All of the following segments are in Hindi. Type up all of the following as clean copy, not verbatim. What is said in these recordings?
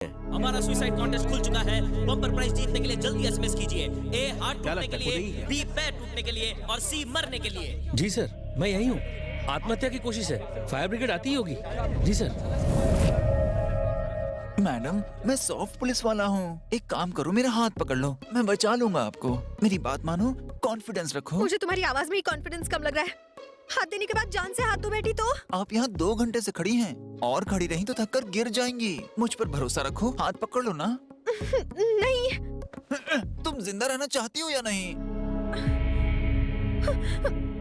हमारा सुसाइड कॉन्टेस्ट खुल चुका है। बम्पर प्राइज जीतने के लिए जल्दी एसएमएस कीजिए। ए हार्ट टूटने के लिए, बी पैर टूटने के लिए और सी मरने के लिए। जी सर, मैं यही हूँ। आत्महत्या की कोशिश है। फायर ब्रिगेड आती ही होगी। जी सर। मैडम, मैं सॉफ्ट पुलिस वाला हूँ। एक काम करो, मेरा हाथ पकड़ लो, मैं बचा लूंगा आपको। मेरी बात मानो, कॉन्फिडेंस रखो। मुझे तुम्हारी आवाज में ही कॉन्फिडेंस कम लग रहा है। हाथ देने के बाद जान से हाथ धो बैठी तो? आप यहाँ 2 घंटे से खड़ी हैं और खड़ी रही तो थक कर गिर जाएंगी। मुझ पर भरोसा रखो, हाथ पकड़ लो ना। नहीं। तुम जिंदा रहना चाहती हो या नहीं?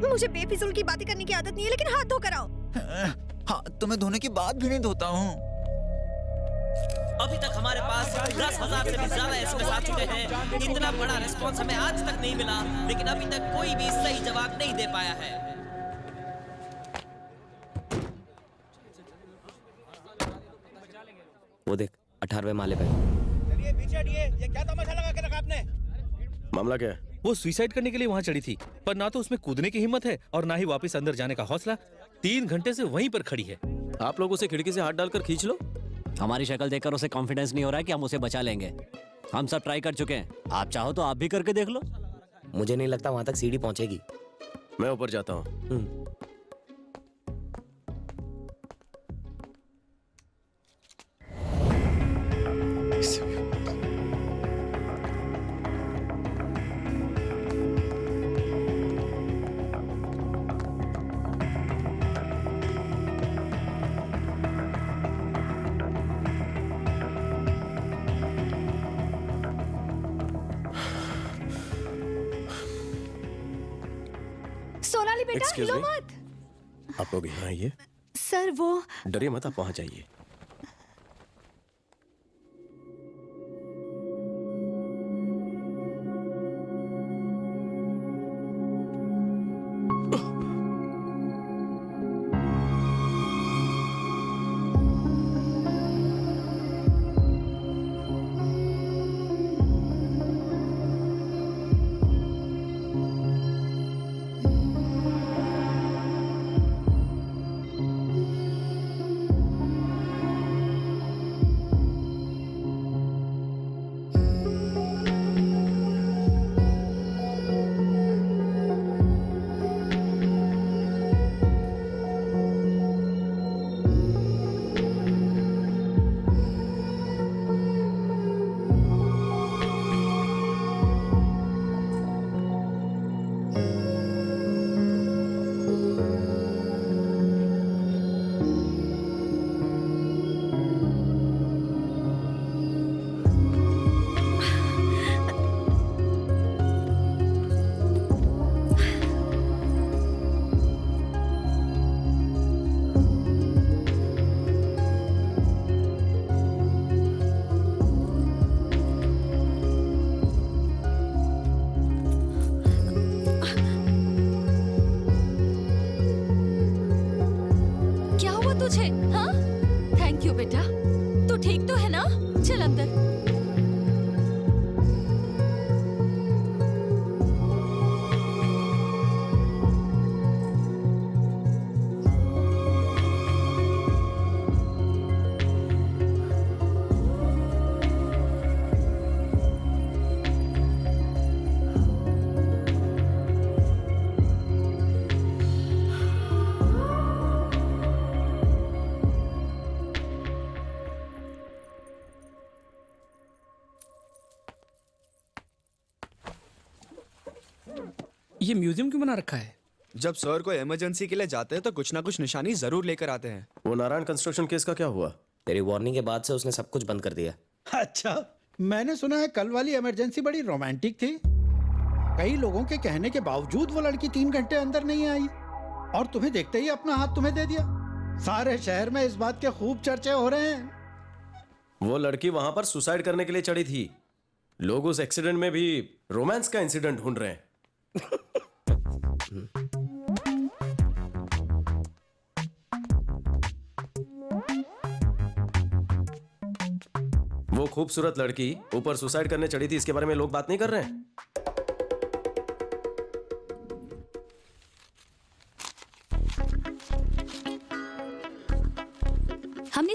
मुझे बेफिजूल की बातें करने की आदत नहीं है, लेकिन हाथ धो कर आओ। हाथ तो मैं धोने के बाद भी नहीं धोता हूँ। अभी तक हमारे पास 10,000 से भी ज्यादा एसएमएस आ चुके हैं। इतना बड़ा रिस्पॉन्स हमें आज तक नहीं मिला, लेकिन अभी तक कोई भी सही जवाब नहीं दे पाया है। वो देख, 18वें माले पे। चलिए पीछे हटिए, ये क्या तमाशा लगा के रखा आपने? मामला क्या है? वो सुसाइड करने के लिए वहाँ चढ़ी थी, पर ना तो उसमें कूदने की हिम्मत है और ना ही वापस अंदर जाने का हौसला। 3 घंटे से वहीं पर खड़ी है। आप लोग उसे खिड़की से हाथ डालकर खींच लो। हमारी शक्ल देखकर उसे कॉन्फिडेंस नहीं हो रहा है कि हम उसे बचा लेंगे। हम सब ट्राई कर चुके हैं, आप चाहो तो आप भी करके देख लो। मुझे नहीं लगता वहां तक सीढ़ी पहुंचेगी। मैं ऊपर जाता हूँ। सोनाली बेटा, Excuse लो me? मत। आप लोग यहाँ आइए। सर वो डरिए मत, आप वहां जाइए। क्या हुआ तुझे? हाँ, थैंक यू बेटा। तू ठीक तो है ना? चल अंदर। ये म्यूजियम क्यों बना रखा है? जब सर को इमरजेंसी के लिए जाते हैं तो कुछ ना कुछ निशानी जरूर लेकर आते हैं। वो नारायण कंस्ट्रक्शन केस का क्या हुआ? तेरी वार्निंग के बाद से उसने सब कुछ बंद कर दिया। अच्छा, मैंने सुना है कल वाली इमरजेंसी बड़ी रोमांटिक थी। कई लोगों के कहने के बावजूद वो लड़की 3 घंटे अंदर नहीं आई और तुम्हें देखते ही अपना हाथ तुम्हें दे दिया। सारे शहर में इस बात के खूब चर्चे हो रहे हैं। वो लड़की वहां पर सुसाइड करने के लिए चढ़ी थी। लोग उस एक्सीडेंट में भी रोमांस का इंसिडेंट ढूंढ रहे हैं। वो खूबसूरत लड़की ऊपर सुसाइड करने चढ़ी थी, इसके बारे में लोग बात नहीं कर रहे हैं। हमने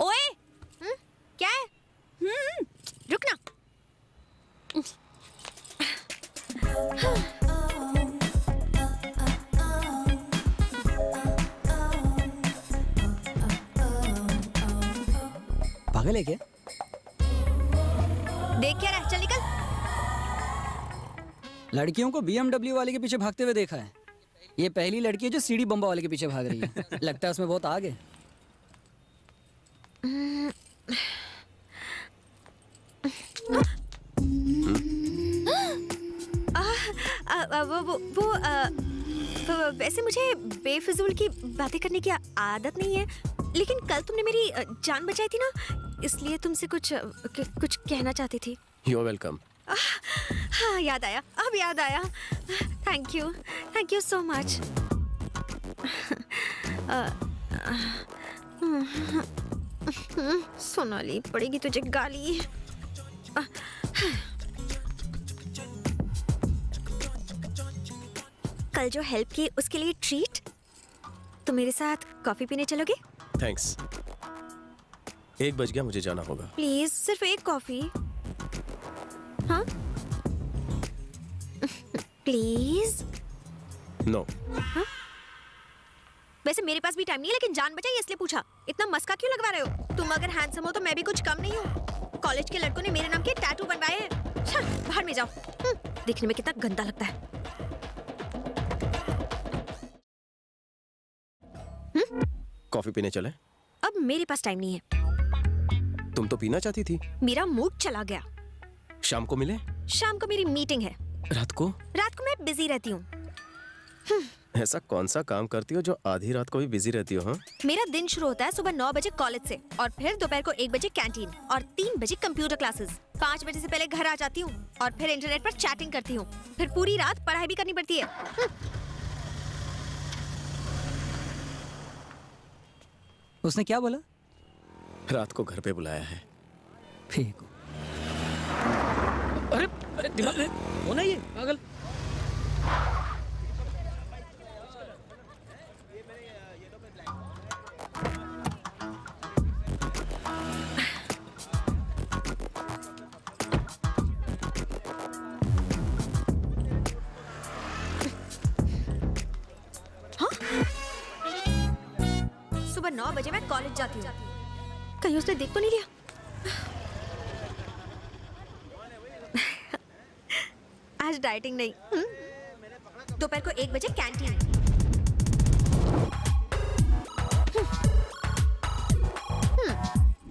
ओए क्या है? पागल है क्या? देख क्या रहा, चल निकल। लड़कियों को BMW वाले के पीछे भागते हुए देखा है। ये पहली लड़की है जो सीढ़ी बम्बा वाले के पीछे भाग रही है। लगता है उसमें बहुत आग है। वैसे मुझे बेफिजूल की बातें करने की आदत नहीं है, लेकिन कल तुमने मेरी जान बचाई थी ना, इसलिए तुमसे कुछ कहना चाहती थी। You are welcome. हाँ, याद आया, अब याद आया। Thank you so much. Sonali, पड़ेगी तुझे गाली। कल जो हेल्प की उसके लिए ट्रीट। तुम मेरे साथ कॉफी पीने चलोगे? थैंक्स। 1 बज गया, मुझे जाना होगा। प्लीज, सिर्फ एक कॉफी। हाँ प्लीज। नो। हाँ? वैसे मेरे पास भी टाइम नहीं है, लेकिन जान बचाई इसलिए पूछा। इतना मस्का क्यों लगवा रहे हो? तुम अगर हैंडसम हो तो मैं भी कुछ कम नहीं हूँ। कॉलेज के लड़कों ने मेरे नाम के टैटू बनवाए हैं। चल बाहर में जाओ। दिखने में कितना गंदा लगता है। कॉफी पीने चले? अब मेरे पास टाइम नहीं है। तुम तो पीना चाहती थी। मेरा मूड चला गया। शाम को मिले? शाम को मेरी मीटिंग है। रात को मैं बिजी रहती हूँ। ऐसा कौन सा काम करती हो जो आधी रात को भी बिजी रहती हो? हाँ, मेरा दिन शुरू होता है सुबह 9 बजे कॉलेज से, और फिर दोपहर को 1 बजे कैंटीन, और 3 बजे कंप्यूटर क्लासेस। 5 बजे से पहले घर आ जाती हूँ, और फिर इंटरनेट पर चैटिंग करती हूँ। फिर पूरी रात पढ़ाई भी करनी पड़ती है। उसने क्या बोला? रात को घर पे बुलाया है। फेंको। अरे अरे दिमाग होना ये पागल। सुबह 9 बजे मैं कॉलेज जाती हूँ। कहीं उसने देख तो नहीं लिया? आज डाइटिंग नहीं। दोपहर को 1 बजे कैंटीन,